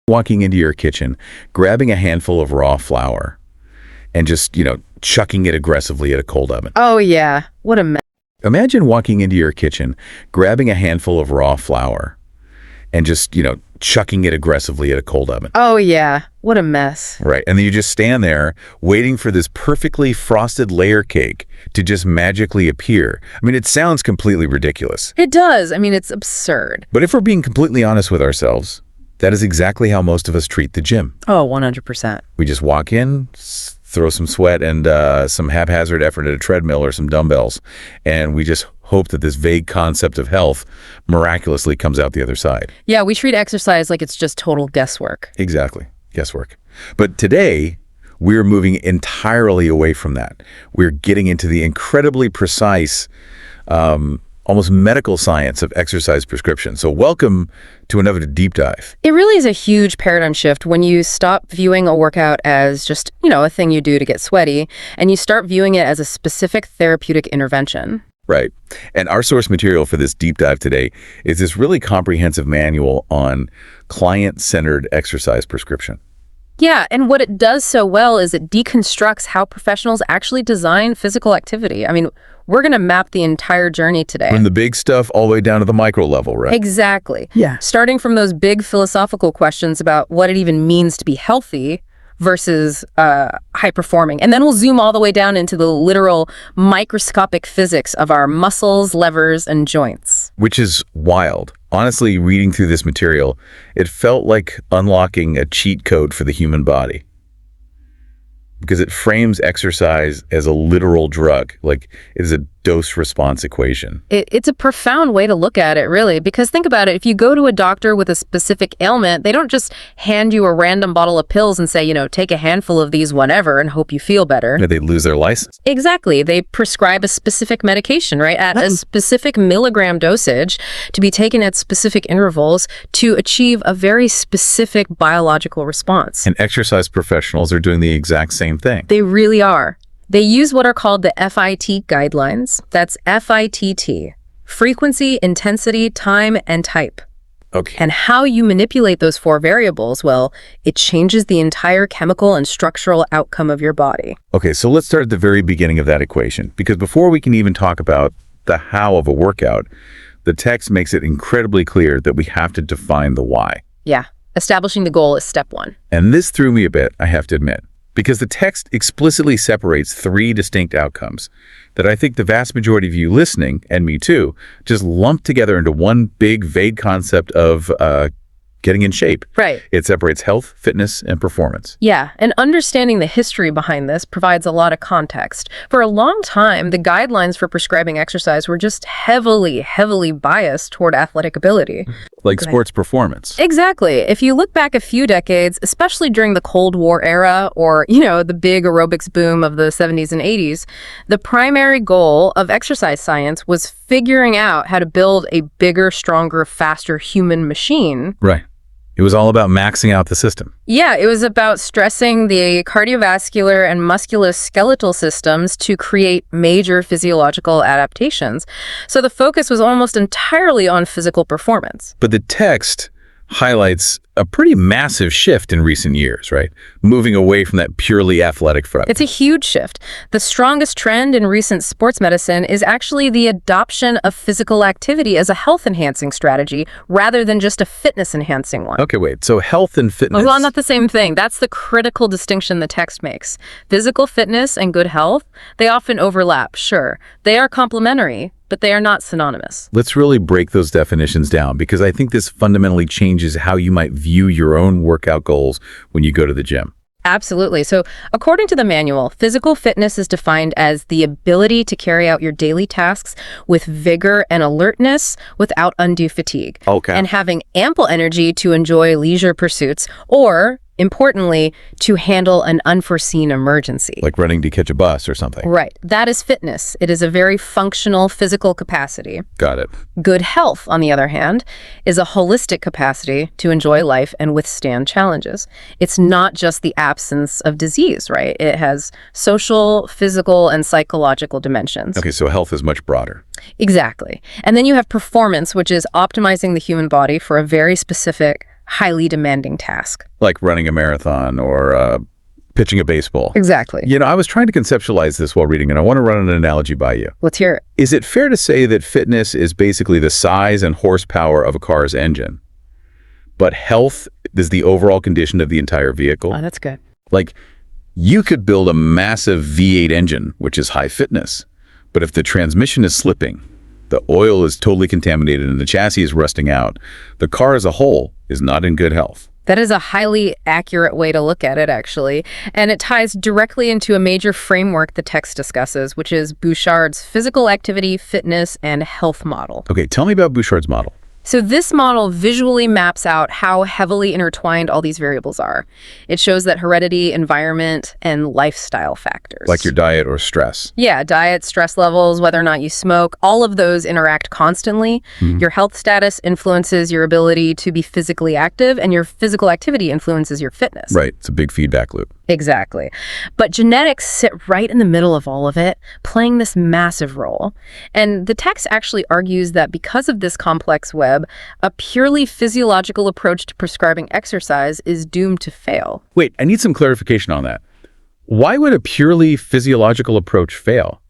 Walking into your kitchen, grabbing a handful of raw flour, and just, chucking it aggressively at a cold oven. Oh, yeah. What a mess. Imagine walking into your kitchen, grabbing a handful of raw flour, and just, chucking it aggressively at a cold oven. Oh, yeah. What a mess. Right. And then you just stand there waiting for this perfectly frosted layer cake to just magically appear. I mean, it sounds completely ridiculous. It does. I mean, it's absurd. But if we're being completely honest with ourselves, that is exactly how most of us treat the gym. Oh, 100%. We just walk in, throw some sweat and some haphazard effort at a treadmill or some dumbbells, and we just hope that this vague concept of health miraculously comes out the other side. Yeah, we treat exercise like it's just total guesswork. Exactly. Guesswork. But today, we're moving entirely away from that. We're getting into the incredibly precise, almost medical science of exercise prescription. So welcome to another deep dive. It really is a huge paradigm shift when you stop viewing a workout as just, a thing you do to get sweaty, and you start viewing it as a specific therapeutic intervention. Right. And our source material for this deep dive today is this really comprehensive manual on client-centered exercise prescription. Yeah, and what it does so well is it deconstructs how professionals actually design physical activity. I mean, we're going to map the entire journey today. From the big stuff all the way down to the micro level, right? Exactly. Yeah. Starting from those big philosophical questions about what it even means to be healthy versus high performing. And then we'll zoom all the way down into the literal microscopic physics of our muscles, levers, and joints. Which is wild. Honestly, reading through this material, it felt like unlocking a cheat code for the human body. Because it frames exercise as a literal drug, like it is a dose-response equation. It's a profound way to look at it, really, because think about it. If you go to a doctor with a specific ailment, they don't just hand you a random bottle of pills and say, take a handful of these whenever and hope you feel better. They lose their license. Exactly. They prescribe a specific medication, right, at a specific milligram dosage to be taken at specific intervals to achieve a very specific biological response. And exercise professionals are doing the exact same thing. They really are. They use what are called the FIT guidelines. That's FITT. Frequency, intensity, time, and type. Okay. And how you manipulate those four variables, well, it changes the entire chemical and structural outcome of your body. Okay, so let's start at the very beginning of that equation. Because before we can even talk about the how of a workout, the text makes it incredibly clear that we have to define the why. Yeah. Establishing the goal is step one. And this threw me a bit, I have to admit. Because the text explicitly separates three distinct outcomes that I think the vast majority of you listening, and me too, just lump together into one big, vague concept of getting in shape. Right. It separates health, fitness, and performance. Yeah, and understanding the history behind this provides a lot of context. For a long time, the guidelines for prescribing exercise were just heavily, heavily biased toward athletic ability. Like sports performance. Exactly. If you look back a few decades, especially during the Cold War era or, the big aerobics boom of the 70s and 80s, the primary goal of exercise science was figuring out how to build a bigger, stronger, faster human machine. Right. It was all about maxing out the system. Yeah, it was about stressing the cardiovascular and musculoskeletal systems to create major physiological adaptations. So the focus was almost entirely on physical performance. But the text highlights a pretty massive shift in recent years, right? Moving away from that purely athletic front. It's a huge shift. The strongest trend in recent sports medicine is actually the adoption of physical activity as a health-enhancing strategy rather than just a fitness-enhancing one. Okay, wait. So health and fitness... Well, not the same thing. That's the critical distinction the text makes. Physical fitness and good health, they often overlap, sure. They are complementary, but they are not synonymous. Let's really break those definitions down because I think this fundamentally changes how you might view your own workout goals when you go to the gym. Absolutely. So according to the manual, physical fitness is defined as the ability to carry out your daily tasks with vigor and alertness without undue fatigue. Okay. And having ample energy to enjoy leisure pursuits or, importantly, to handle an unforeseen emergency. Like running to catch a bus or something. Right. That is fitness. It is a very functional physical capacity. Got it. Good health, on the other hand, is a holistic capacity to enjoy life and withstand challenges. It's not just the absence of disease, right? It has social, physical, and psychological dimensions. Okay, so health is much broader. Exactly. And then you have performance, which is optimizing the human body for a very specific highly demanding task. Like running a marathon or pitching a baseball. Exactly. I was trying to conceptualize this while reading, and I want to run an analogy by you. Let's hear it. Is it fair to say that fitness is basically the size and horsepower of a car's engine, but health is the overall condition of the entire vehicle? Oh, that's good. Like, you could build a massive V8 engine, which is high fitness, but if the transmission is slipping, the oil is totally contaminated, and the chassis is rusting out, the car as a whole is not in good health. That is a highly accurate way to look at it, actually. And it ties directly into a major framework the text discusses, which is Bouchard's physical activity, fitness, and health model. Okay, tell me about Bouchard's model. So this model visually maps out how heavily intertwined all these variables are. It shows that heredity, environment, and lifestyle factors. Like your diet or stress. Yeah, diet, stress levels, whether or not you smoke, all of those interact constantly. Your health status influences your ability to be physically active, and your physical activity influences your fitness. Right, it's a big feedback loop. Exactly. But genetics sit right in the middle of all of it, playing this massive role. And the text actually argues that because of this complex web, a purely physiological approach to prescribing exercise is doomed to fail. Wait, I need some clarification on that. Why would a purely physiological approach fail?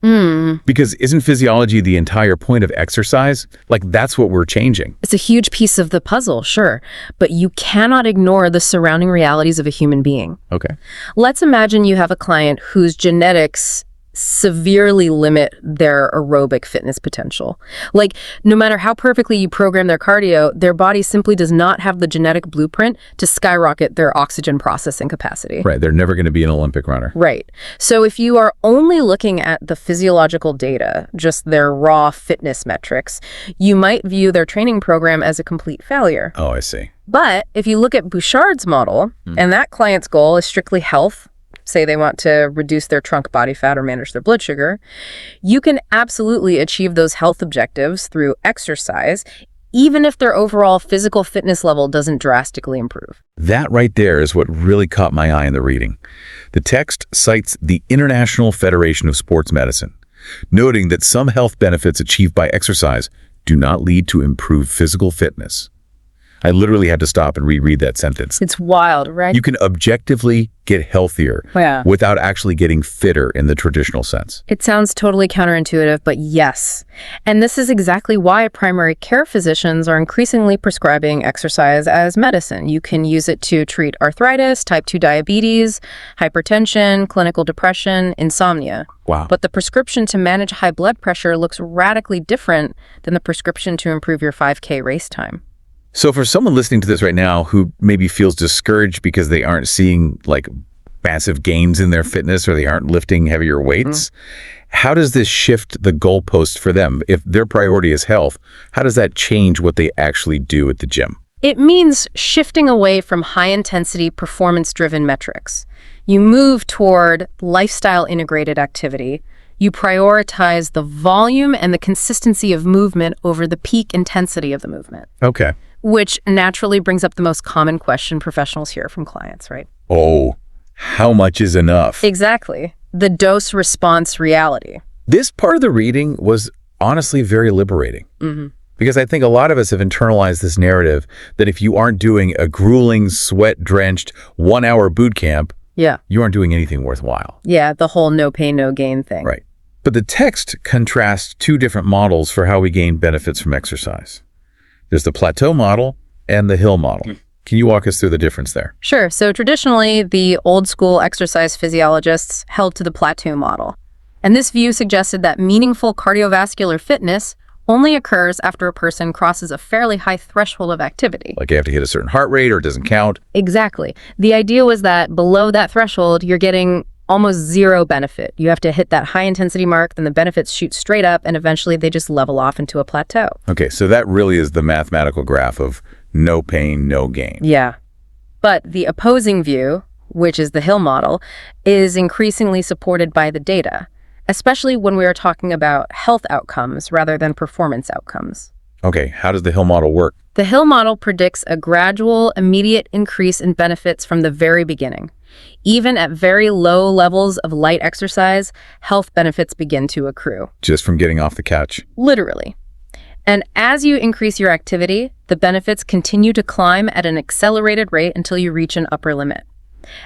Because isn't physiology the entire point of exercise? Like, that's what we're changing. It's a huge piece of the puzzle, sure, but you cannot ignore the surrounding realities of a human being. Okay. Let's imagine you have a client whose genetics severely limit their aerobic fitness potential. Like, no matter how perfectly you program their cardio, their body simply does not have the genetic blueprint to skyrocket their oxygen processing capacity. Right, they're never going to be an Olympic runner. Right. So if you are only looking at the physiological data, just their raw fitness metrics, you might view their training program as a complete failure. Oh, I see. But if you look at Bouchard's model, and that client's goal is strictly health, say they want to reduce their trunk body fat or manage their blood sugar, you can absolutely achieve those health objectives through exercise, even if their overall physical fitness level doesn't drastically improve. That right there is what really caught my eye in the reading. The text cites the International Federation of Sports Medicine, noting that some health benefits achieved by exercise do not lead to improved physical fitness. I literally had to stop and reread that sentence. It's wild, right? You can objectively get healthier without actually getting fitter in the traditional sense. It sounds totally counterintuitive, but yes. And this is exactly why primary care physicians are increasingly prescribing exercise as medicine. You can use it to treat arthritis, type 2 diabetes, hypertension, clinical depression, insomnia. Wow. But the prescription to manage high blood pressure looks radically different than the prescription to improve your 5K race time. So for someone listening to this right now who maybe feels discouraged because they aren't seeing like massive gains in their fitness or they aren't lifting heavier weights, how does this shift the goalpost for them? If their priority is health, how does that change what they actually do at the gym? It means shifting away from high-intensity, performance-driven metrics. You move toward lifestyle-integrated activity. You prioritize the volume and the consistency of movement over the peak intensity of the movement. Okay. Which naturally brings up the most common question professionals hear from clients, right? Oh, how much is enough? Exactly. The dose-response reality. This part of the reading was honestly very liberating. Because I think a lot of us have internalized this narrative that if you aren't doing a grueling, sweat-drenched 1-hour boot camp, you aren't doing anything worthwhile. Yeah, the whole no pain, no gain thing. Right. But the text contrasts two different models for how we gain benefits from exercise. There's the plateau model and the hill model. Can you walk us through the difference there? Sure. So traditionally, the old school exercise physiologists held to the plateau model. And this view suggested that meaningful cardiovascular fitness only occurs after a person crosses a fairly high threshold of activity. Like you have to hit a certain heart rate or it doesn't count? Exactly. The idea was that below that threshold, you're getting almost zero benefit. You have to hit that high intensity mark, then the benefits shoot straight up, and eventually they just level off into a plateau. Okay, so that really is the mathematical graph of no pain, no gain. Yeah. But the opposing view, which is the Hill model, is increasingly supported by the data, especially when we are talking about health outcomes rather than performance outcomes. Okay, how does the Hill model work? The Hill model predicts a gradual, immediate increase in benefits from the very beginning. Even at very low levels of light exercise, health benefits begin to accrue. Just from getting off the couch? Literally. And as you increase your activity, the benefits continue to climb at an accelerated rate until you reach an upper limit.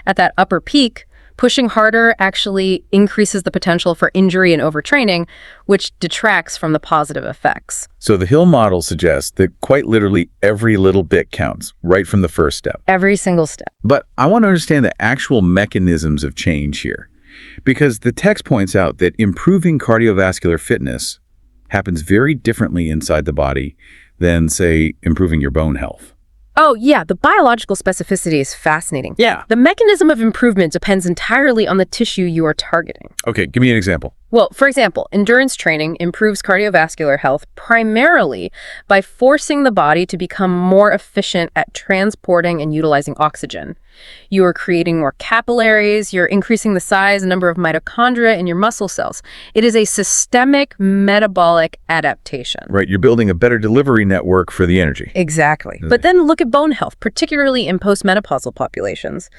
At that upper peak, pushing harder actually increases the potential for injury and overtraining, which detracts from the positive effects. So the Hill model suggests that quite literally every little bit counts, right from the first step. Every single step. But I want to understand the actual mechanisms of change here, because the text points out that improving cardiovascular fitness happens very differently inside the body than, say, improving your bone health. Oh, yeah, the biological specificity is fascinating. Yeah. The mechanism of improvement depends entirely on the tissue you are targeting. Okay, give me an example. Well, for example, endurance training improves cardiovascular health primarily by forcing the body to become more efficient at transporting and utilizing oxygen. You are creating more capillaries, you're increasing the size and number of mitochondria in your muscle cells. It is a systemic metabolic adaptation. Right, you're building a better delivery network for the energy. Exactly. But then look at bone health, particularly in postmenopausal populations.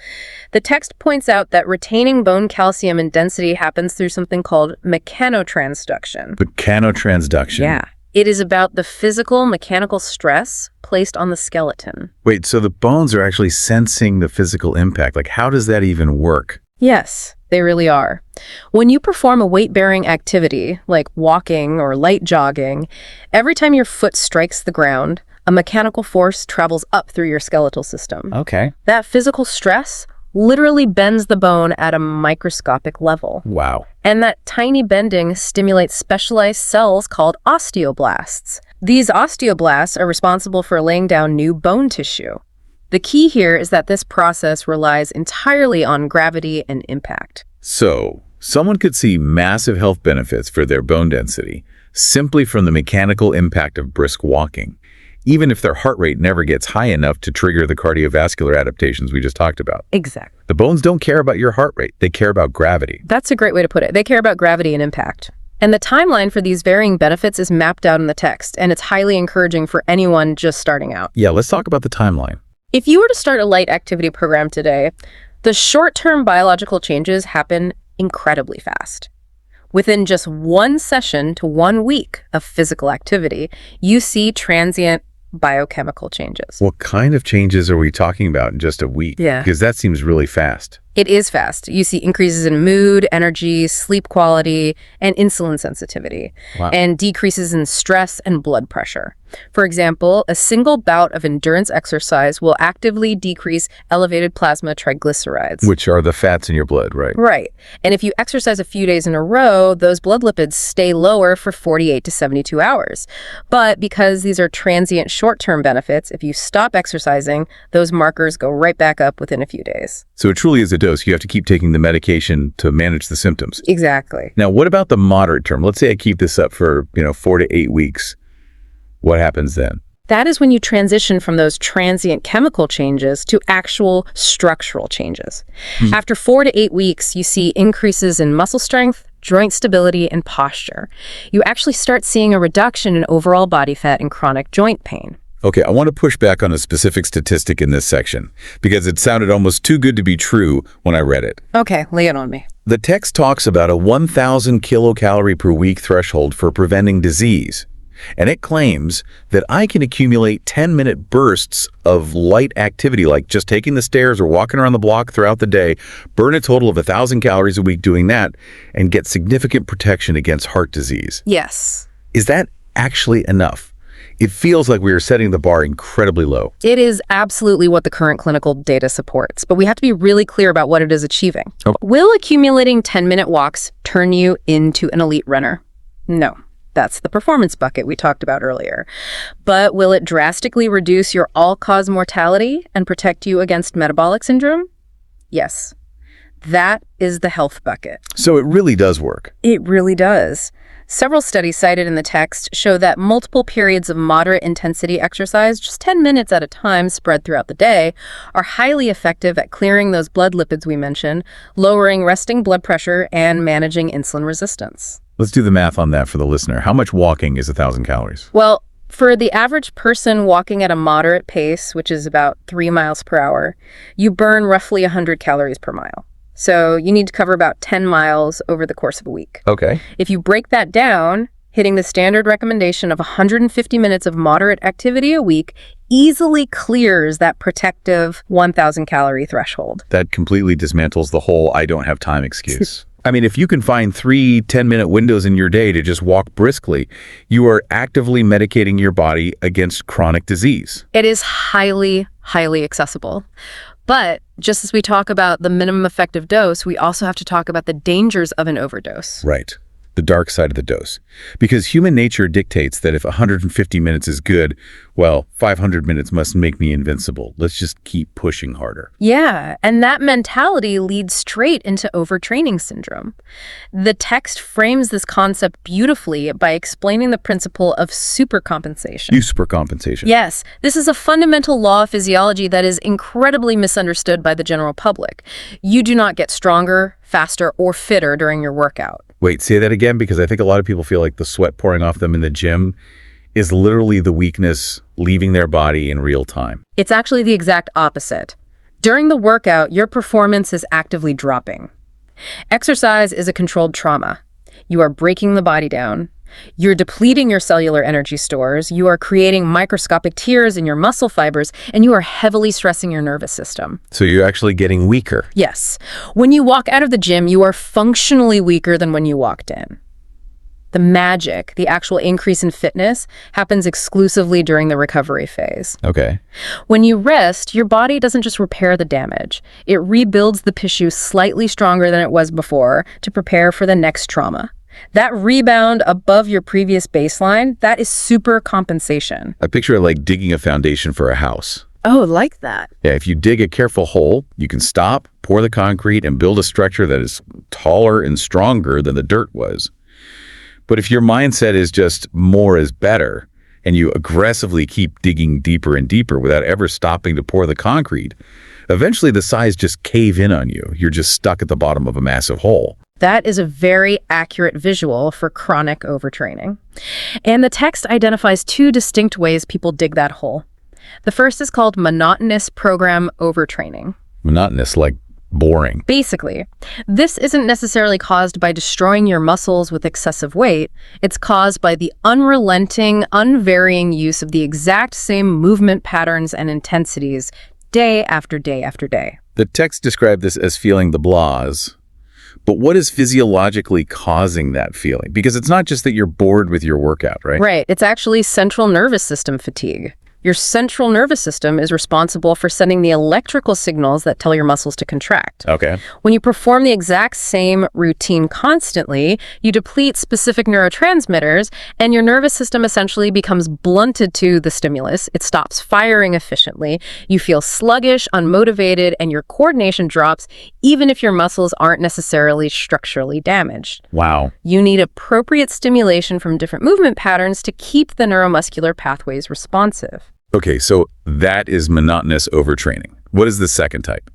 The text points out that retaining bone calcium and density happens through something called mechanotransduction. Mechanotransduction. Yeah. It is about the physical mechanical stress placed on the skeleton. Wait, so the bones are actually sensing the physical impact. Like, how does that even work? Yes, they really are. When you perform a weight-bearing activity, like walking or light jogging, every time your foot strikes the ground, a mechanical force travels up through your skeletal system. Okay. That physical stress literally bends the bone at a microscopic level. Wow. And that tiny bending stimulates specialized cells called osteoblasts. These osteoblasts are responsible for laying down new bone tissue. The key here is that this process relies entirely on gravity and impact. So, someone could see massive health benefits for their bone density simply from the mechanical impact of brisk walking, even if their heart rate never gets high enough to trigger the cardiovascular adaptations we just talked about. Exactly. The bones don't care about your heart rate. They care about gravity. That's a great way to put it. They care about gravity and impact. And the timeline for these varying benefits is mapped out in the text, and it's highly encouraging for anyone just starting out. Yeah, let's talk about the timeline. If you were to start a light activity program today, the short-term biological changes happen incredibly fast. Within just one session to 1 week of physical activity, you see transient biochemical changes. What kind of changes are we talking about in just a week? Yeah. Because that seems really fast. It is fast. You see increases in mood, energy, sleep quality, and insulin sensitivity, Wow. and decreases in stress and blood pressure. For example, a single bout of endurance exercise will actively decrease elevated plasma triglycerides. Which are the fats in your blood, right? Right. And if you exercise a few days in a row, those blood lipids stay lower for 48 to 72 hours. But because these are transient short-term benefits, if you stop exercising, those markers go right back up within a few days. So it truly is a dose. You have to keep taking the medication to manage the symptoms. Exactly. Now, what about the moderate term? Let's say I keep this up for, 4 to 8 weeks. What happens then? That is when you transition from those transient chemical changes to actual structural changes. After 4 to 8 weeks, you see increases in muscle strength, joint stability, and posture. You actually start seeing a reduction in overall body fat and chronic joint pain. Okay, I want to push back on a specific statistic in this section because it sounded almost too good to be true when I read it. Okay, lay it on me. The text talks about a 1,000 kilocalorie per week threshold for preventing disease. And it claims that I can accumulate 10-minute bursts of light activity, like just taking the stairs or walking around the block throughout the day, burn a total of 1,000 calories a week doing that, and get significant protection against heart disease. Yes. Is that actually enough? It feels like we are setting the bar incredibly low. It is absolutely what the current clinical data supports, but we have to be really clear about what it is achieving. Okay. Will accumulating 10-minute walks turn you into an elite runner? No. That's the performance bucket we talked about earlier. But will it drastically reduce your all-cause mortality and protect you against metabolic syndrome? Yes. That is the health bucket. So it really does work. It really does. Several studies cited in the text show that multiple periods of moderate intensity exercise, just 10 minutes at a time spread throughout the day, are highly effective at clearing those blood lipids we mentioned, lowering resting blood pressure, and managing insulin resistance. Let's do the math on that for the listener. How much walking is 1,000 calories? Well, for the average person walking at a moderate pace, which is about 3 miles per hour, you burn roughly 100 calories per mile. So you need to cover about 10 miles over the course of a week. Okay. If you break that down, hitting the standard recommendation of 150 minutes of moderate activity a week easily clears that protective 1,000 calorie threshold. That completely dismantles the whole "I don't have time" excuse. I mean, if you can find 3 10-minute windows in your day to just walk briskly, you are actively medicating your body against chronic disease. It is highly, highly accessible. But just as we talk about the minimum effective dose, we also have to talk about the dangers of an overdose. Right. The dark side of the dose. Because human nature dictates that if 150 minutes is good, well, 500 minutes must make me invincible. Let's just keep pushing harder. Yeah, and that mentality leads straight into overtraining syndrome. The text frames this concept beautifully by explaining the principle of supercompensation. Supercompensation. Yes, this is a fundamental law of physiology that is incredibly misunderstood by the general public. You do not get stronger, faster, or fitter during your workout. Wait, say that again, because I think a lot of people feel like the sweat pouring off them in the gym is literally the weakness leaving their body in real time. It's actually the exact opposite. During the workout, your performance is actively dropping. Exercise is a controlled trauma. You are breaking the body down. You're depleting your cellular energy stores. You are creating microscopic tears in your muscle fibers, and you are heavily stressing your nervous system. So you're actually getting weaker. Yes. When you walk out of the gym, you are functionally weaker than when you walked in. The magic, the actual increase in fitness, happens exclusively during the recovery phase. Okay. When you rest, your body doesn't just repair the damage. It rebuilds the tissue slightly stronger than it was before to prepare for the next trauma. That rebound above your previous baseline, that is super compensation. I picture it like digging a foundation for a house. Oh, like that. Yeah, if you dig a careful hole, you can stop, pour the concrete, and build a structure that is taller and stronger than the dirt was. But if your mindset is just more is better, and you aggressively keep digging deeper and deeper without ever stopping to pour the concrete, eventually the sides just cave in on you. You're just stuck at the bottom of a massive hole. That is a very accurate visual for chronic overtraining. And the text identifies 2 distinct ways people dig that hole. The first is called monotonous program overtraining. Monotonous, like boring. Basically, this isn't necessarily caused by destroying your muscles with excessive weight. It's caused by the unrelenting, unvarying use of the exact same movement patterns and intensities day after day after day. The text described this as feeling the blahs. But what is physiologically causing that feeling? Because it's not just that you're bored with your workout, right? Right. It's actually central nervous system fatigue. Your central nervous system is responsible for sending the electrical signals that tell your muscles to contract. Okay. When you perform the exact same routine constantly, you deplete specific neurotransmitters, and your nervous system essentially becomes blunted to the stimulus. It stops firing efficiently. You feel sluggish, unmotivated, and your coordination drops, even if your muscles aren't necessarily structurally damaged. Wow. You need appropriate stimulation from different movement patterns to keep the neuromuscular pathways responsive. Okay, so that is monotonous overtraining. What is the second type?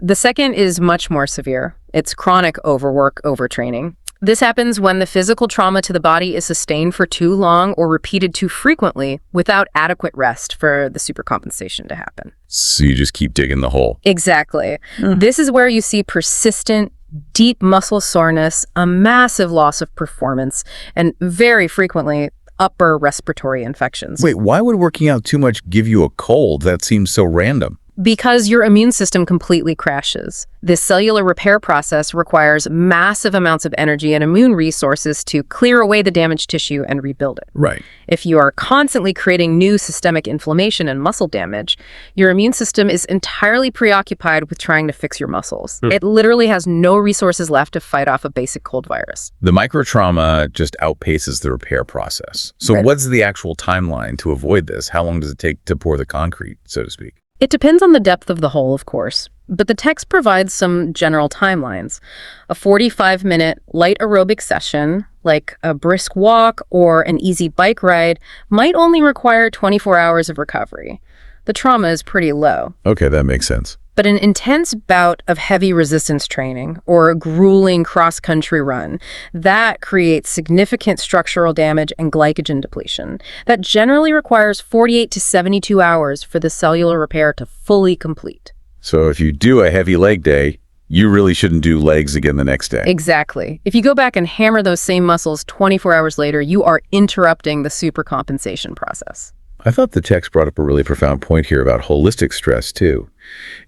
The second is much more severe. It's chronic overwork, overtraining. This happens when the physical trauma to the body is sustained for too long or repeated too frequently without adequate rest for the supercompensation to happen. So you just keep digging the hole. Exactly. This is where you see persistent, deep muscle soreness, a massive loss of performance, and very frequently upper respiratory infections. Wait, why would working out too much give you a cold? That seems so random. Because your immune system completely crashes. This cellular repair process requires massive amounts of energy and immune resources to clear away the damaged tissue and rebuild it. Right. If you are constantly creating new systemic inflammation and muscle damage, your immune system is entirely preoccupied with trying to fix your muscles. It literally has no resources left to fight off a basic cold virus. The microtrauma just outpaces the repair process. So Right. what's the actual timeline to avoid this? How long does it take to pour the concrete, so to speak? It depends on the depth of the hole, of course, but the text provides some general timelines. A 45-minute light aerobic session, like a brisk walk or an easy bike ride, might only require 24 hours of recovery. The trauma is pretty low. Okay, that makes sense. But an intense bout of heavy resistance training or a grueling cross-country run, that creates significant structural damage and glycogen depletion. That generally requires 48 to 72 hours for the cellular repair to fully complete. So if you do a heavy leg day, you really shouldn't do legs again the next day. Exactly. If you go back and hammer those same muscles 24 hours later, you are interrupting the supercompensation process. I thought the text brought up a really profound point here about holistic stress, too.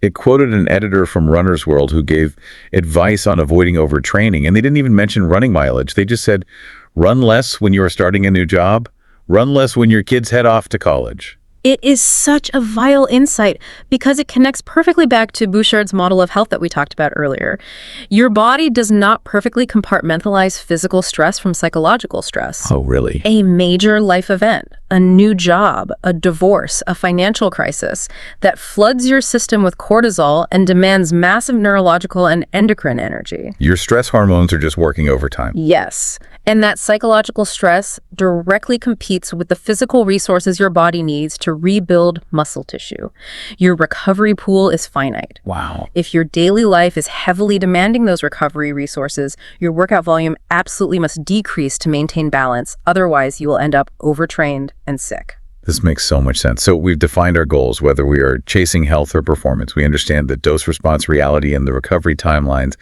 It quoted an editor from Runner's World who gave advice on avoiding overtraining, and they didn't even mention running mileage. They just said, run less when you are starting a new job, run less when your kids head off to college. It is such a vital insight because it connects perfectly back to Bouchard's model of health that we talked about earlier. Your body does not perfectly compartmentalize physical stress from psychological stress. Oh, really? A major life event, a new job, a divorce, a financial crisis that floods your system with cortisol and demands massive neurological and endocrine energy. Your stress hormones are just working overtime. Yes. And that psychological stress directly competes with the physical resources your body needs to rebuild muscle tissue. Your recovery pool is finite. Wow. If your daily life is heavily demanding those recovery resources, your workout volume absolutely must decrease to maintain balance. Otherwise, you will end up overtrained and sick. This makes so much sense. So we've defined our goals, whether we are chasing health or performance. We understand the dose-response reality and the recovery timelines,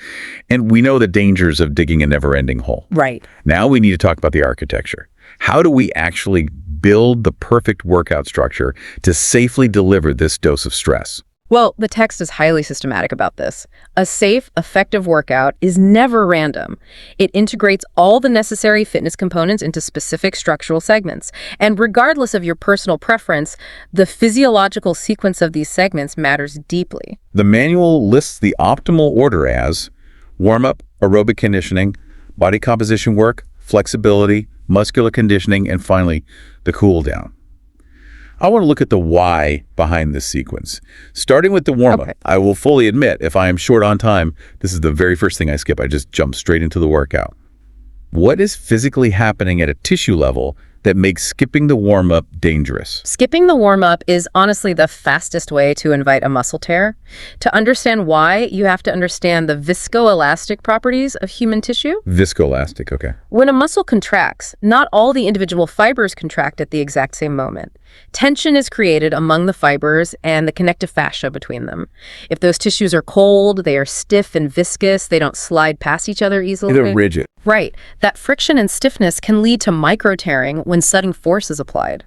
and we know the dangers of digging a never-ending hole. Right. Now we need to talk about the architecture. How do we actually build the perfect workout structure to safely deliver this dose of stress? Well, the text is highly systematic about this. A safe, effective workout is never random. It integrates all the necessary fitness components into specific structural segments. And regardless of your personal preference, the physiological sequence of these segments matters deeply. The manual lists the optimal order as warm-up, aerobic conditioning, body composition work, flexibility, muscular conditioning, and finally, the cool-down. I want to look at the why behind this sequence. Starting with the warm-up, Okay. I will fully admit, if I am short on time, this is the very first thing I skip. I just jump straight into the workout. What is physically happening at a tissue level that makes skipping the warm-up dangerous? Skipping the warm-up is honestly the fastest way to invite a muscle tear. To understand why, you have to understand the viscoelastic properties of human tissue. Viscoelastic, okay. When a muscle contracts, not all the individual fibers contract at the exact same moment. Tension is created among the fibers and the connective fascia between them. If those tissues are cold, they are stiff and viscous, they don't slide past each other easily. They're rigid. Right. That friction and stiffness can lead to micro-tearing when sudden force is applied.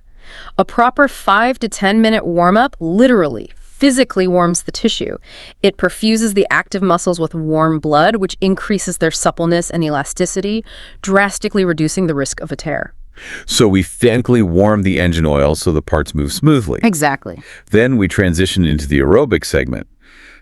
A proper 5 to 10 minute warm-up literally, physically warms the tissue. It perfuses the active muscles with warm blood, which increases their suppleness and elasticity, drastically reducing the risk of a tear. So we thankfully warm the engine oil so the parts move smoothly. Exactly. Then we transition into the aerobic segment.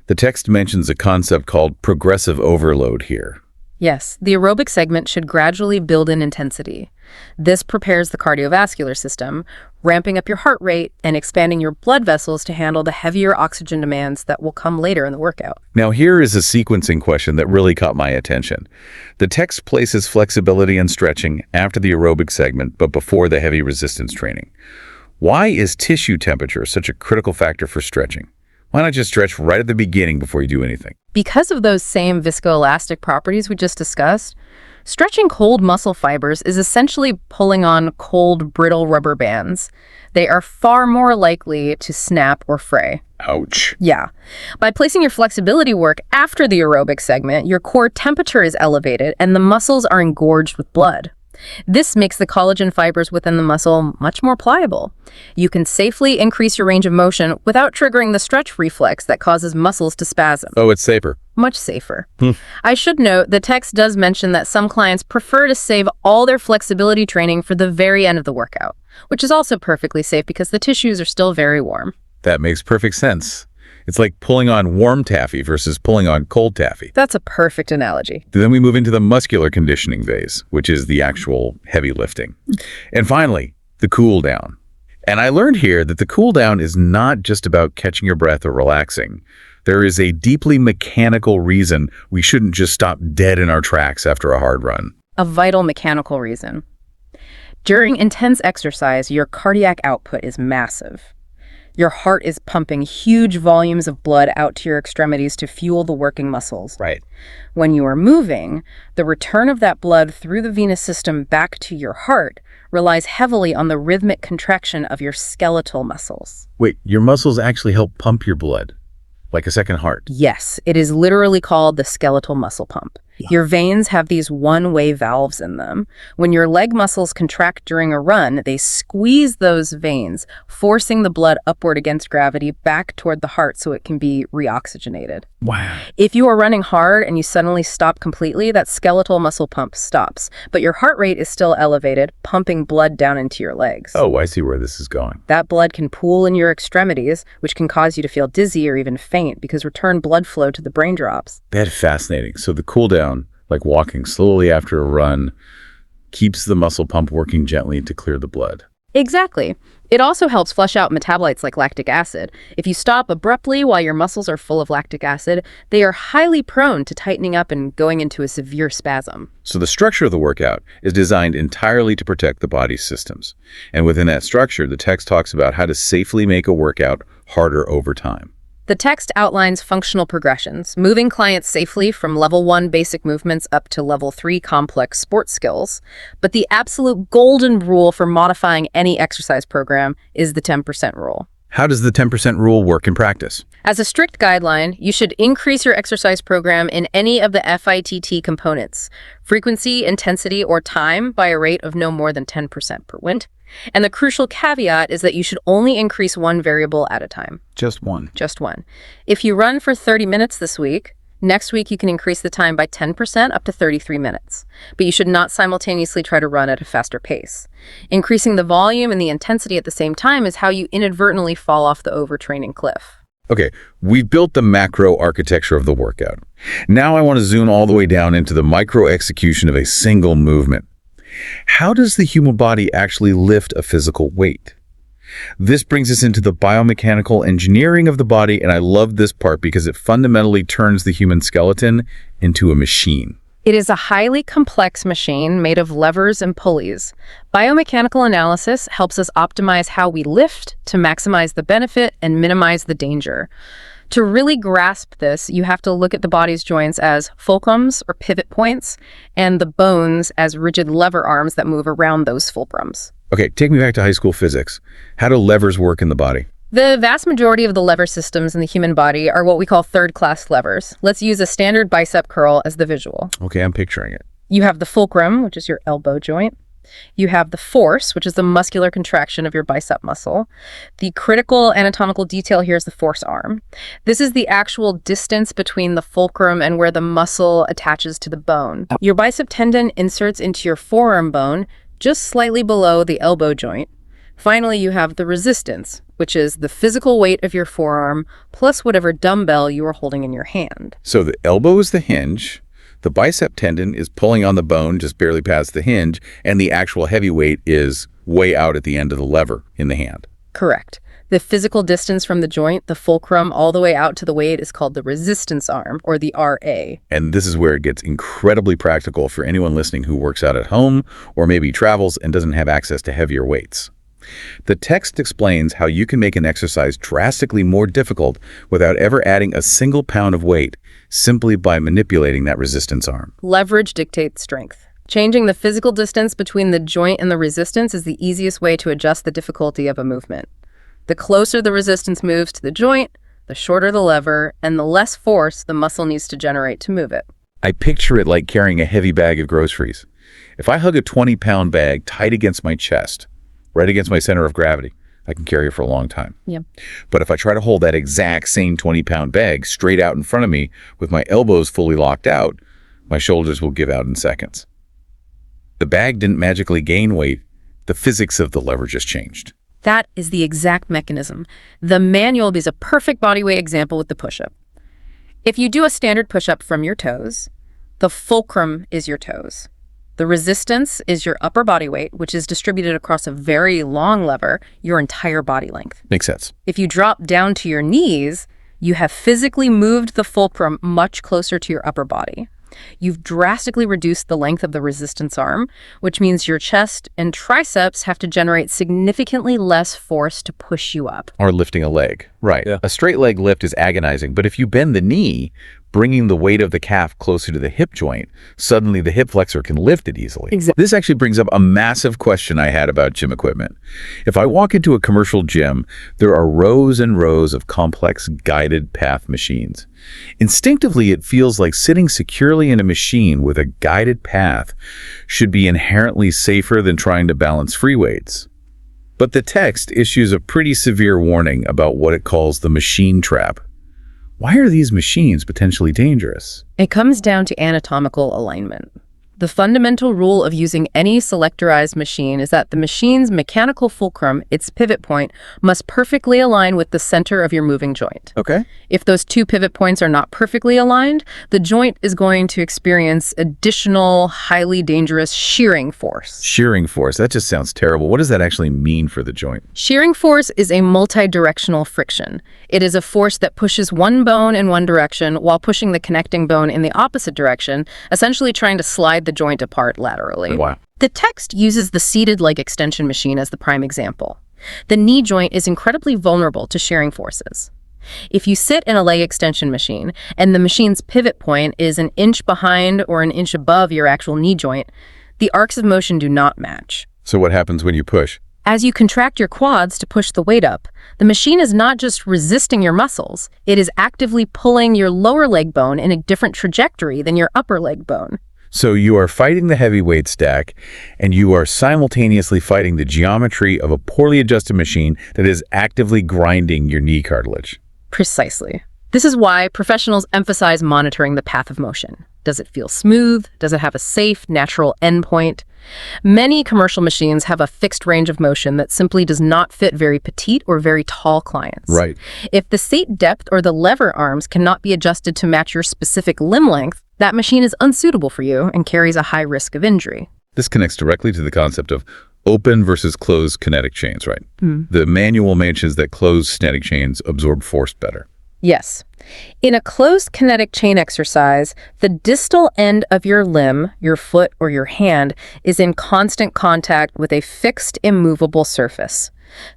The text mentions a concept called progressive overload here. Yes, the aerobic segment should gradually build in intensity. This prepares the cardiovascular system, ramping up your heart rate and expanding your blood vessels to handle the heavier oxygen demands that will come later in the workout. Now here is a sequencing question that really caught my attention. The text places flexibility and stretching after the aerobic segment, but before the heavy resistance training. Why is tissue temperature such a critical factor for stretching? Why not just stretch right at the beginning before you do anything? Because of those same viscoelastic properties we just discussed, stretching cold muscle fibers is essentially pulling on cold, brittle rubber bands. They are far more likely to snap or fray. Ouch. Yeah. By placing your flexibility work after the aerobic segment, your core temperature is elevated and the muscles are engorged with blood. This makes the collagen fibers within the muscle much more pliable. You can safely increase your range of motion without triggering the stretch reflex that causes muscles to spasm. Oh, it's safer. Much safer. I should note, the text does mention that some clients prefer to save all their flexibility training for the very end of the workout, which is also perfectly safe because the tissues are still very warm. That makes perfect sense. It's like pulling on warm taffy versus pulling on cold taffy. That's a perfect analogy. Then we move into the muscular conditioning phase, which is the actual heavy lifting. And finally, the cool down. And I learned here that the cool down is not just about catching your breath or relaxing. There is a deeply mechanical reason we shouldn't just stop dead in our tracks after a hard run. A vital mechanical reason. During intense exercise, your cardiac output is massive. Your heart is pumping huge volumes of blood out to your extremities to fuel the working muscles. Right. When you are moving, the return of that blood through the venous system back to your heart relies heavily on the rhythmic contraction of your skeletal muscles. Wait, your muscles actually help pump your blood? like a second heart. Yes, it is literally called the skeletal muscle pump. Your veins have these one-way valves in them. When your leg muscles contract during a run, they squeeze those veins, forcing the blood upward against gravity back toward the heart so it can be reoxygenated. Wow. If you are running hard and you suddenly stop completely, that skeletal muscle pump stops, but your heart rate is still elevated, pumping blood down into your legs. Oh, I see where this is going. That blood can pool in your extremities, which can cause you to feel dizzy or even faint because return blood flow to the brain drops. That's fascinating. So the cool down, like walking slowly after a run, keeps the muscle pump working gently to clear the blood. Exactly. It also helps flush out metabolites like lactic acid. If you stop abruptly while your muscles are full of lactic acid, they are highly prone to tightening up and going into a severe spasm. So the structure of the workout is designed entirely to protect the body's systems. And within that structure, the text talks about how to safely make a workout harder over time. The text outlines functional progressions, moving clients safely from level 1 basic movements up to level 3 complex sports skills. But the absolute golden rule for modifying any exercise program is the 10% rule. How does the 10% rule work in practice? As a strict guideline, you should increase your exercise program in any of the FITT components, frequency, intensity, or time by a rate of no more than 10% per wind. And the crucial caveat is that you should only increase one variable at a time. Just one. Just one. If you run for 30 minutes this week, next week you can increase the time by 10% up to 33 minutes. But you should not simultaneously try to run at a faster pace. Increasing the volume and the intensity at the same time is how you inadvertently fall off the overtraining cliff. Okay, we've built the macro architecture of the workout. Now I want to zoom all the way down into the micro execution of a single movement. How does the human body actually lift a physical weight? This brings us into the biomechanical engineering of the body, and I love this part because it fundamentally turns the human skeleton into a machine. It is a highly complex machine made of levers and pulleys. Biomechanical analysis helps us optimize how we lift to maximize the benefit and minimize the danger. To really grasp this, you have to look at the body's joints as fulcrums or pivot points, and the bones as rigid lever arms that move around those fulcrums. Okay, take me back to high school physics. How do levers work in the body? The vast majority of the lever systems in the human body are what we call third-class levers. Let's use a standard bicep curl as the visual. Okay, I'm picturing it. You have the fulcrum, which is your elbow joint. You have the force, which is the muscular contraction of your bicep muscle. The critical anatomical detail here is the force arm. This is the actual distance between the fulcrum and where the muscle attaches to the bone. Your bicep tendon inserts into your forearm bone just slightly below the elbow joint. Finally, you have the resistance, which is the physical weight of your forearm plus whatever dumbbell you are holding in your hand. So the elbow is the hinge, the bicep tendon is pulling on the bone just barely past the hinge, and the actual heavy weight is way out at the end of the lever in the hand. Correct. The physical distance from the joint, the fulcrum, all the way out to the weight is called the resistance arm, or the RA. And this is where it gets incredibly practical for anyone listening who works out at home or maybe travels and doesn't have access to heavier weights. The text explains how you can make an exercise drastically more difficult without ever adding a single pound of weight, simply by manipulating that resistance arm. Leverage dictates strength. Changing the physical distance between the joint and the resistance is the easiest way to adjust the difficulty of a movement. The closer the resistance moves to the joint, the shorter the lever, and the less force the muscle needs to generate to move it. I picture it like carrying a heavy bag of groceries. If I hug a 20-pound bag tight against my chest, right against my center of gravity, I can carry it for a long time. Yeah. But if I try to hold that exact same 20-pound bag straight out in front of me with my elbows fully locked out, my shoulders will give out in seconds. The bag didn't magically gain weight. The physics of the lever just changed. That is the exact mechanism. The manual is a perfect bodyweight example with the push-up. If you do a standard push-up from your toes, the fulcrum is your toes. The resistance is your upper body weight, which is distributed across a very long lever, your entire body length. Makes sense. If you drop down to your knees, you have physically moved the fulcrum much closer to your upper body. You've drastically reduced the length of the resistance arm, which means your chest and triceps have to generate significantly less force to push you up. Or lifting a leg. Right. Yeah. A straight leg lift is agonizing, but if you bend the knee, bringing the weight of the calf closer to the hip joint, suddenly the hip flexor can lift it easily. Exactly. This actually brings up a massive question I had about gym equipment. If I walk into a commercial gym, there are rows and rows of complex guided path machines. Instinctively, it feels like sitting securely in a machine with a guided path should be inherently safer than trying to balance free weights. But the text issues a pretty severe warning about what it calls the machine trap. Why are these machines potentially dangerous? It comes down to anatomical alignment. The fundamental rule of using any selectorized machine is that the machine's mechanical fulcrum, its pivot point, must perfectly align with the center of your moving joint. Okay. If those two pivot points are not perfectly aligned, the joint is going to experience additional, highly dangerous shearing force. Shearing force. That just sounds terrible. What does that actually mean for the joint? Shearing force is a multi-directional friction. It is a force that pushes one bone in one direction while pushing the connecting bone in the opposite direction, essentially trying to slide the joint apart laterally. Wow. The text uses the seated leg extension machine as the prime example. The knee joint is incredibly vulnerable to shearing forces. If you sit in a leg extension machine and the machine's pivot point is an inch behind or an inch above your actual knee joint, the arcs of motion do not match. So what happens when you push? As you contract your quads to push the weight up, the machine is not just resisting your muscles, it is actively pulling your lower leg bone in a different trajectory than your upper leg bone. So you are fighting the heavyweight stack, and you are simultaneously fighting the geometry of a poorly adjusted machine that is actively grinding your knee cartilage. Precisely. This is why professionals emphasize monitoring the path of motion. Does it feel smooth? Does it have a safe, natural endpoint? Many commercial machines have a fixed range of motion that simply does not fit very petite or very tall clients. Right. If the seat depth or the lever arms cannot be adjusted to match your specific limb length, that machine is unsuitable for you and carries a high risk of injury. This connects directly to the concept of open versus closed kinetic chains, right? The manual mentions that closed kinetic chains absorb force better. Yes. In a closed kinetic chain exercise, the distal end of your limb, your foot or your hand, is in constant contact with a fixed, immovable surface.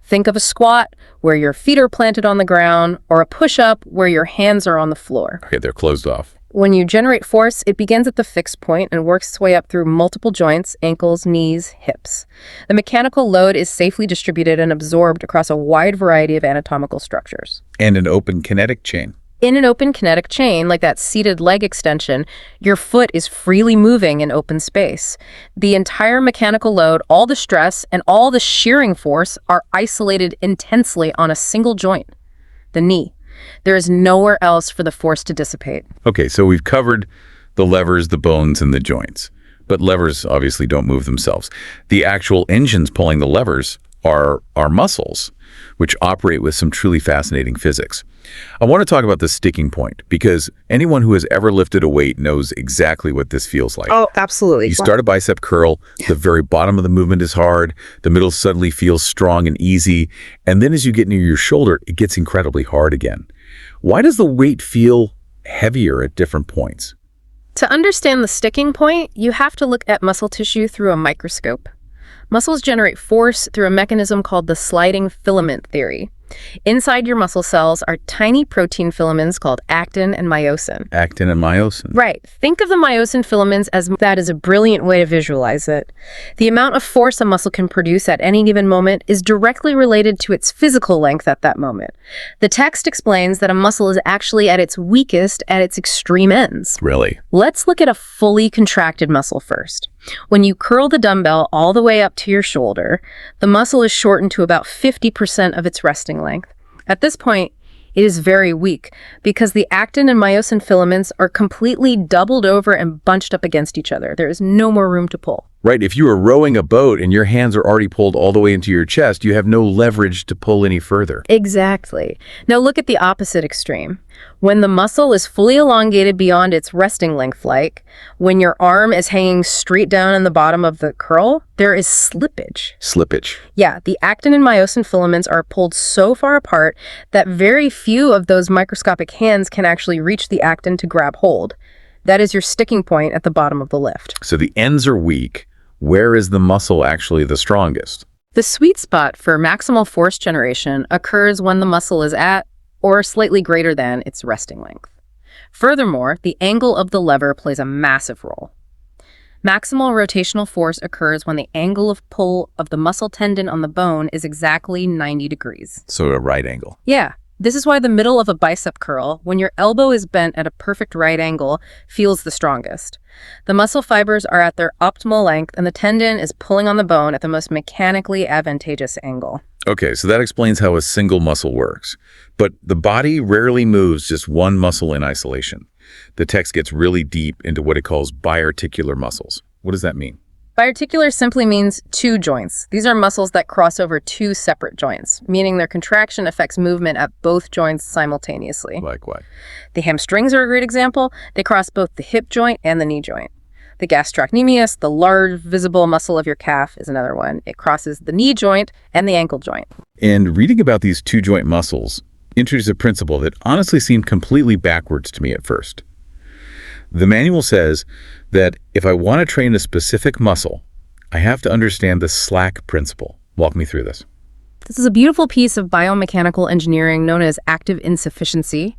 Think of a squat where your feet are planted on the ground, or a push-up where your hands are on the floor. Okay, they're closed off. When you generate force, it begins at the fixed point and works its way up through multiple joints, ankles, knees, hips. The mechanical load is safely distributed and absorbed across a wide variety of anatomical structures. And an open kinetic chain. In an open kinetic chain, like that seated leg extension, your foot is freely moving in open space. The entire mechanical load, all the stress, and all the shearing force are isolated intensely on a single joint, the knee. There is nowhere else for the force to dissipate. Okay, so we've covered the levers, the bones, and the joints. But levers obviously don't move themselves. The actual engines pulling the levers are our muscles, which operate with some truly fascinating physics. I want to talk about the sticking point, because anyone who has ever lifted a weight knows exactly what this feels like. Oh, absolutely. You start a bicep curl, the very bottom of the movement is hard, the middle suddenly feels strong and easy, and then as you get near your shoulder, it gets incredibly hard again. Why does the weight feel heavier at different points? To understand the sticking point, you have to look at muscle tissue through a microscope. Muscles generate force through a mechanism called the sliding filament theory. Inside your muscle cells are tiny protein filaments called actin and myosin. Actin and myosin. Right. Think of the myosin filaments as that is a brilliant way to visualize it. The amount of force a muscle can produce at any given moment is directly related to its physical length at that moment. The text explains that a muscle is actually at its weakest at its extreme ends. Really? Let's look at a fully contracted muscle first. When you curl the dumbbell all the way up to your shoulder, the muscle is shortened to about 50% of its resting length. At this point, it is very weak because the actin and myosin filaments are completely doubled over and bunched up against each other. There is no more room to pull. Right, if you are rowing a boat and your hands are already pulled all the way into your chest, you have no leverage to pull any further. Exactly. Now look at the opposite extreme. When the muscle is fully elongated beyond its resting length, like when your arm is hanging straight down in the bottom of the curl, there is slippage. Slippage. Yeah, the actin and myosin filaments are pulled so far apart that very few of those microscopic hands can actually reach the actin to grab hold. That is your sticking point at the bottom of the lift. So the ends are weak. Where is the muscle actually the strongest? The sweet spot for maximal force generation occurs when the muscle is at or slightly greater than its resting length. Furthermore, the angle of the lever plays a massive role. Maximal rotational force occurs when the angle of pull of the muscle tendon on the bone is exactly 90 degrees. So a right angle. Yeah, this is why the middle of a bicep curl, when your elbow is bent at a perfect right angle, feels the strongest. The muscle fibers are at their optimal length, and the tendon is pulling on the bone at the most mechanically advantageous angle. Okay, so that explains how a single muscle works. But the body rarely moves just one muscle in isolation. The text gets really deep into what it calls biarticular muscles. What does that mean? Biarticular simply means two joints. These are muscles that cross over two separate joints, meaning their contraction affects movement at both joints simultaneously. Like what? The hamstrings are a great example. They cross both the hip joint and the knee joint. The gastrocnemius, the large visible muscle of your calf, is another one. It crosses the knee joint and the ankle joint. And reading about these two joint muscles introduced a principle that honestly seemed completely backwards to me at first. The manual says that if I want to train a specific muscle, I have to understand the slack principle. Walk me through this. This is a beautiful piece of biomechanical engineering known as active insufficiency.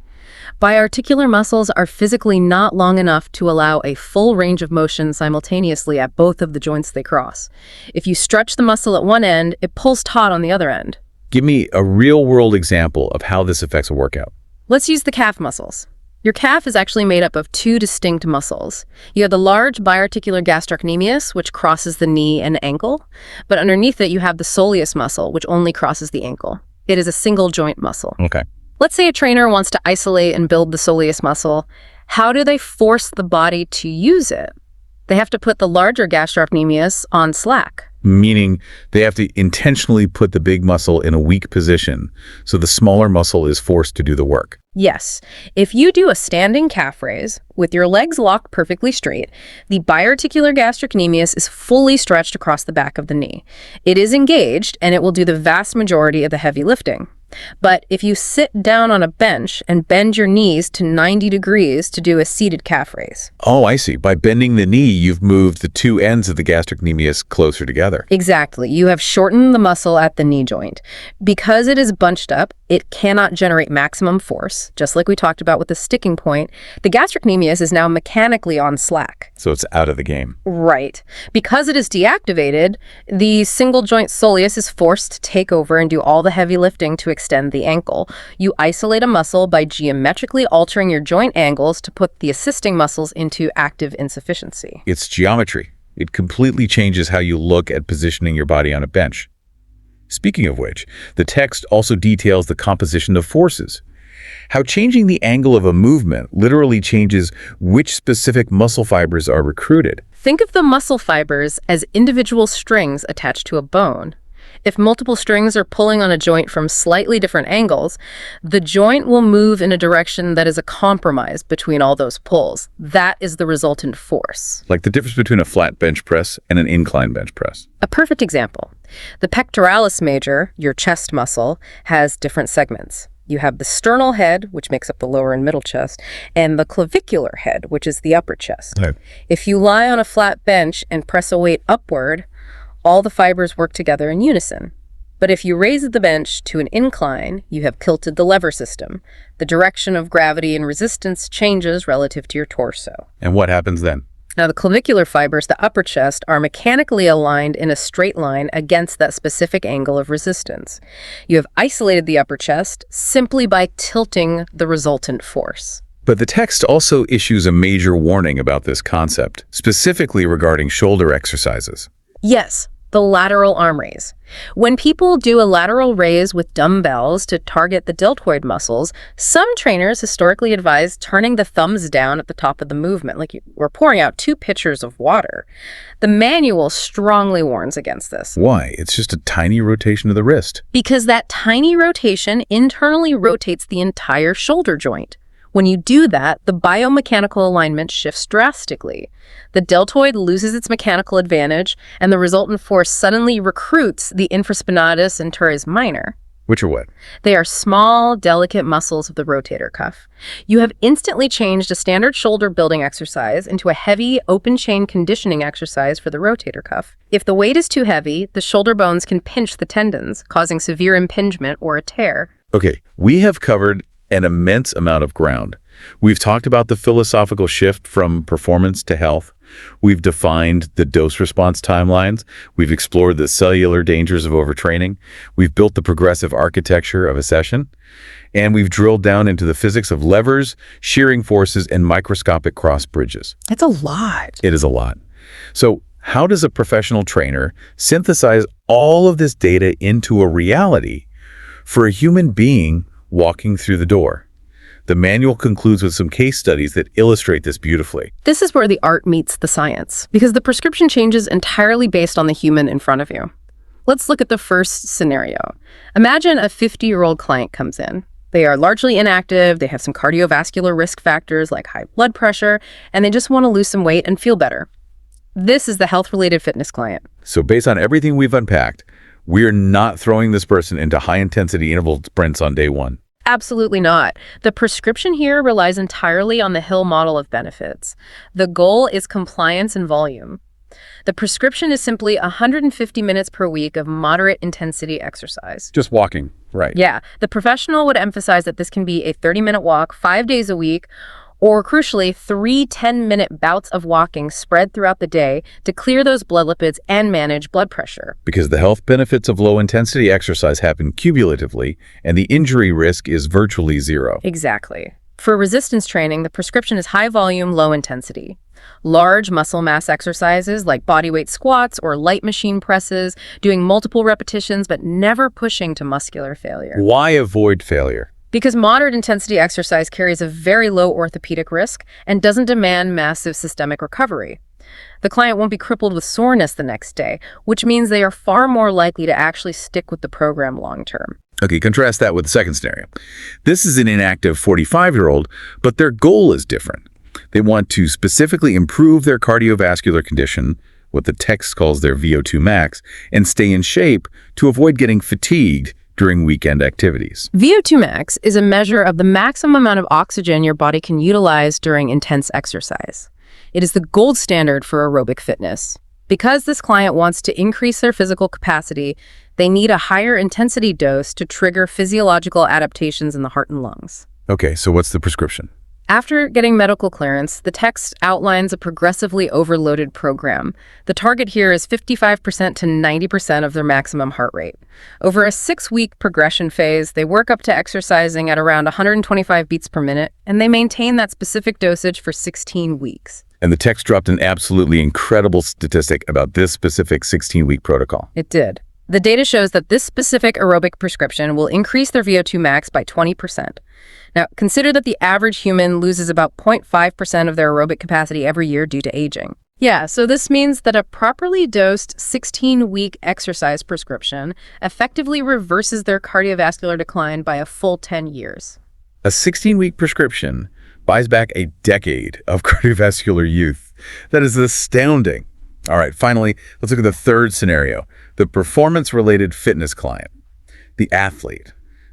Biarticular muscles are physically not long enough to allow a full range of motion simultaneously at both of the joints they cross. If you stretch the muscle at one end, it pulls taut on the other end. Give me a real-world example of how this affects a workout. Let's use the calf muscles. Your calf is actually made up of two distinct muscles. You have the large biarticular gastrocnemius, which crosses the knee and ankle, but underneath it you have the soleus muscle, which only crosses the ankle. It is a single joint muscle. Okay. Let's say a trainer wants to isolate and build the soleus muscle. How do they force the body to use it? They have to put the larger gastrocnemius on slack. Meaning they have to intentionally put the big muscle in a weak position so the smaller muscle is forced to do the work. Yes. If you do a standing calf raise with your legs locked perfectly straight, the biarticular gastrocnemius is fully stretched across the back of the knee. It is engaged and it will do the vast majority of the heavy lifting. But if you sit down on a bench and bend your knees to 90 degrees to do a seated calf raise. Oh, I see. By bending the knee, you've moved the two ends of the gastrocnemius closer together. Exactly. You have shortened the muscle at the knee joint. Because it is bunched up, it cannot generate maximum force. Just like we talked about with the sticking point, the gastrocnemius is now mechanically on slack. So it's out of the game. Right. Because it is deactivated, the single joint soleus is forced to take over and do all the heavy lifting to extend the ankle. You isolate a muscle by geometrically altering your joint angles to put the assisting muscles into active insufficiency. It's geometry. It completely changes how you look at positioning your body on a bench. Speaking of which, the text also details the composition of forces. How changing the angle of a movement literally changes which specific muscle fibers are recruited. Think of the muscle fibers as individual strings attached to a bone. If multiple strings are pulling on a joint from slightly different angles, the joint will move in a direction that is a compromise between all those pulls. That is the resultant force. Like the difference between a flat bench press and an incline bench press. A perfect example. The pectoralis major, your chest muscle, has different segments. You have the sternal head, which makes up the lower and middle chest, and the clavicular head, which is the upper chest. Right. If you lie on a flat bench and press a weight upward, all the fibers work together in unison. But if you raise the bench to an incline, you have tilted the lever system. The direction of gravity and resistance changes relative to your torso. And what happens then? Now, the clavicular fibers, the upper chest, are mechanically aligned in a straight line against that specific angle of resistance. You have isolated the upper chest simply by tilting the resultant force. But the text also issues a major warning about this concept, specifically regarding shoulder exercises. Yes, the lateral arm raise. When people do a lateral raise with dumbbells to target the deltoid muscles, some trainers historically advise turning the thumbs down at the top of the movement, like we're pouring out 2 pitchers of water. The manual strongly warns against this. Why? It's just a tiny rotation of the wrist. Because that tiny rotation internally rotates the entire shoulder joint. When you do that, the biomechanical alignment shifts drastically. The deltoid loses its mechanical advantage, and the resultant force suddenly recruits the infraspinatus and teres minor. Which are what? They are small, delicate muscles of the rotator cuff. You have instantly changed a standard shoulder building exercise into a heavy, open-chain conditioning exercise for the rotator cuff. If the weight is too heavy, the shoulder bones can pinch the tendons, causing severe impingement or a tear. Okay, we have covered an immense amount of ground. We've talked about the philosophical shift from performance to health. We've defined the dose-response timelines. We've explored the cellular dangers of overtraining. We've built the progressive architecture of a session. And we've drilled down into the physics of levers, shearing forces, and microscopic cross bridges. That's a lot. It is a lot. So how does a professional trainer synthesize all of this data into a reality for a human being walking through the door? The manual concludes with some case studies that illustrate this beautifully. This is where the art meets the science, because the prescription changes entirely based on the human in front of you. Let's look at the first scenario. Imagine a 50-year-old client comes in. They are largely inactive, they have some cardiovascular risk factors like high blood pressure, and they just want to lose some weight and feel better. This is the health-related fitness client. So based on everything we've unpacked, we're not throwing this person into high-intensity interval sprints on day one. Absolutely not. The prescription here relies entirely on the Hill model of benefits. The goal is compliance and volume. The prescription is simply 150 minutes per week of moderate intensity exercise. Just walking, right? Yeah. The professional would emphasize that this can be a 30-minute walk 5 days a week, or crucially, 3 10-minute bouts of walking spread throughout the day to clear those blood lipids and manage blood pressure. Because the health benefits of low-intensity exercise happen cumulatively, and the injury risk is virtually zero. Exactly. For resistance training, the prescription is high volume, low intensity. Large muscle mass exercises like bodyweight squats or light machine presses, doing multiple repetitions but never pushing to muscular failure. Why avoid failure? Because moderate intensity exercise carries a very low orthopedic risk and doesn't demand massive systemic recovery. The client won't be crippled with soreness the next day, which means they are far more likely to actually stick with the program long term. Okay, contrast that with the second scenario. This is an inactive 45-year-old, but their goal is different. They want to specifically improve their cardiovascular condition, what the text calls their VO2 max, and stay in shape to avoid getting fatigued during weekend activities. VO2 max is a measure of the maximum amount of oxygen your body can utilize during intense exercise. It is the gold standard for aerobic fitness. Because this client wants to increase their physical capacity, they need a higher intensity dose to trigger physiological adaptations in the heart and lungs. Okay, so what's the prescription? After getting medical clearance, the text outlines a progressively overloaded program. The target here is 55% to 90% of their maximum heart rate. Over a 6-week progression phase, they work up to exercising at around 125 beats per minute, and they maintain that specific dosage for 16 weeks. And the text dropped an absolutely incredible statistic about this specific 16-week protocol. It did. The data shows that this specific aerobic prescription will increase their VO2 max by 20%. Now, consider that the average human loses about 0.5% of their aerobic capacity every year due to aging. Yeah, so this means that a properly dosed 16-week exercise prescription effectively reverses their cardiovascular decline by a full 10 years. A 16-week prescription buys back a decade of cardiovascular youth. That is astounding. All right, finally, let's look at the third scenario, the performance-related fitness client, the athlete.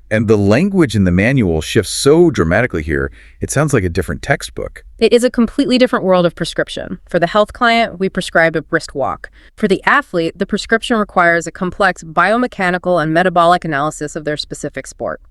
And the language in the manual shifts so dramatically here, it sounds like a different textbook. It is a completely different world of prescription. For the health client, we prescribe a brisk walk. For the athlete, the prescription requires a complex biomechanical and metabolic analysis of their specific sport.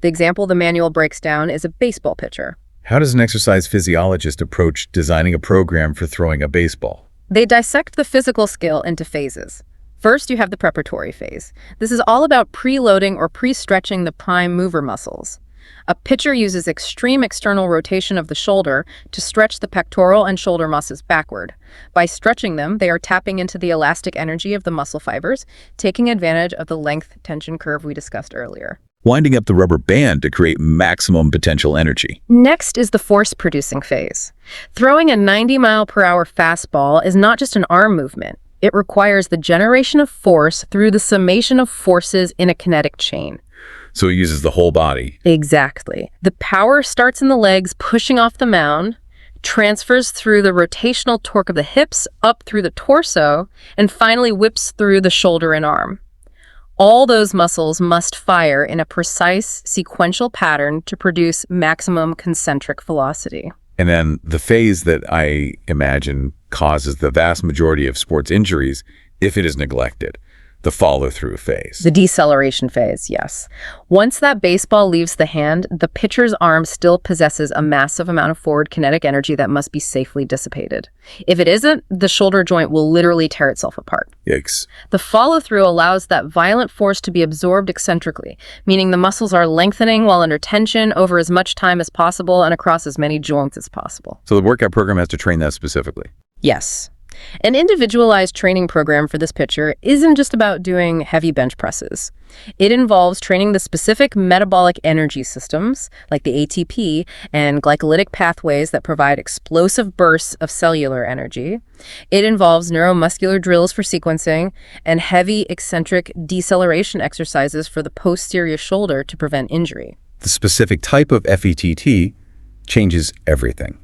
The example the manual breaks down is a baseball pitcher. How does an exercise physiologist approach designing a program for throwing a baseball? They dissect the physical skill into phases. First, you have the preparatory phase. This is all about preloading or pre-stretching the prime mover muscles. A pitcher uses extreme external rotation of the shoulder to stretch the pectoral and shoulder muscles backward. By stretching them, they are tapping into the elastic energy of the muscle fibers, taking advantage of the length tension curve we discussed earlier. Winding up the rubber band to create maximum potential energy. Next is the force-producing phase. Throwing a 90-mile-per-hour fastball is not just an arm movement. It requires the generation of force through the summation of forces in a kinetic chain. So it uses the whole body. Exactly. The power starts in the legs, pushing off the mound, transfers through the rotational torque of the hips, up through the torso, and finally whips through the shoulder and arm. All those muscles must fire in a precise sequential pattern to produce maximum concentric velocity. And then the phase that I imagine causes the vast majority of sports injuries if it is neglected. The follow-through phase. The deceleration phase, yes. Once that baseball leaves the hand, the pitcher's arm still possesses a massive amount of forward kinetic energy that must be safely dissipated. If it isn't, the shoulder joint will literally tear itself apart. Yikes. The follow-through allows that violent force to be absorbed eccentrically, meaning the muscles are lengthening while under tension over as much time as possible and across as many joints as possible. So the workout program has to train that specifically. Yes. An individualized training program for this pitcher isn't just about doing heavy bench presses. It involves training the specific metabolic energy systems, like the ATP, and glycolytic pathways that provide explosive bursts of cellular energy. It involves neuromuscular drills for sequencing and heavy eccentric deceleration exercises for the posterior shoulder to prevent injury. The specific type of FETT changes everything.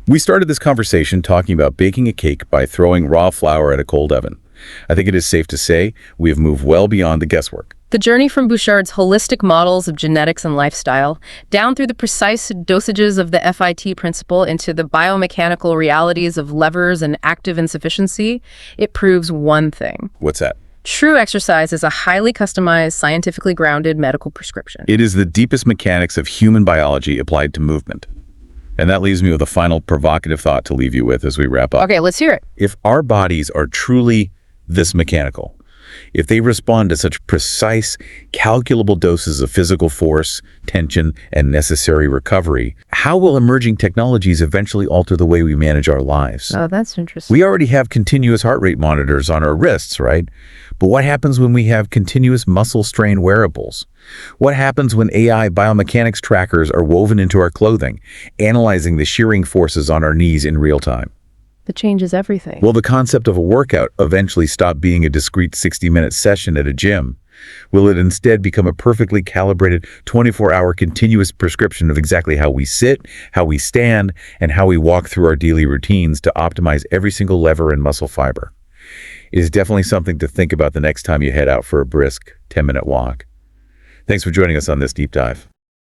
We started this conversation talking about baking a cake by throwing raw flour at a cold oven. I think it is safe to say we have moved well beyond the guesswork. The journey from Bouchard's holistic models of genetics and lifestyle, down through the precise dosages of the FIT principle into the biomechanical realities of levers and active insufficiency, it proves one thing. What's that? True exercise is a highly customized, scientifically grounded medical prescription. It is the deepest mechanics of human biology applied to movement. And that leaves me with a final provocative thought to leave you with as we wrap up. Okay, let's hear it. If our bodies are truly this mechanical, if they respond to such precise, calculable doses of physical force, tension, and necessary recovery, how will emerging technologies eventually alter the way we manage our lives? Oh, that's interesting. We already have continuous heart rate monitors on our wrists, right? But what happens when we have continuous muscle strain wearables? What happens when AI biomechanics trackers are woven into our clothing, analyzing the shearing forces on our knees in real time? That changes everything. Will the concept of a workout eventually stop being a discrete 60-minute session at a gym? Will it instead become a perfectly calibrated 24-hour continuous prescription of exactly how we sit, how we stand, and how we walk through our daily routines to optimize every single lever and muscle fiber? It is definitely something to think about the next time you head out for a brisk 10-minute walk. Thanks for joining us on this deep dive.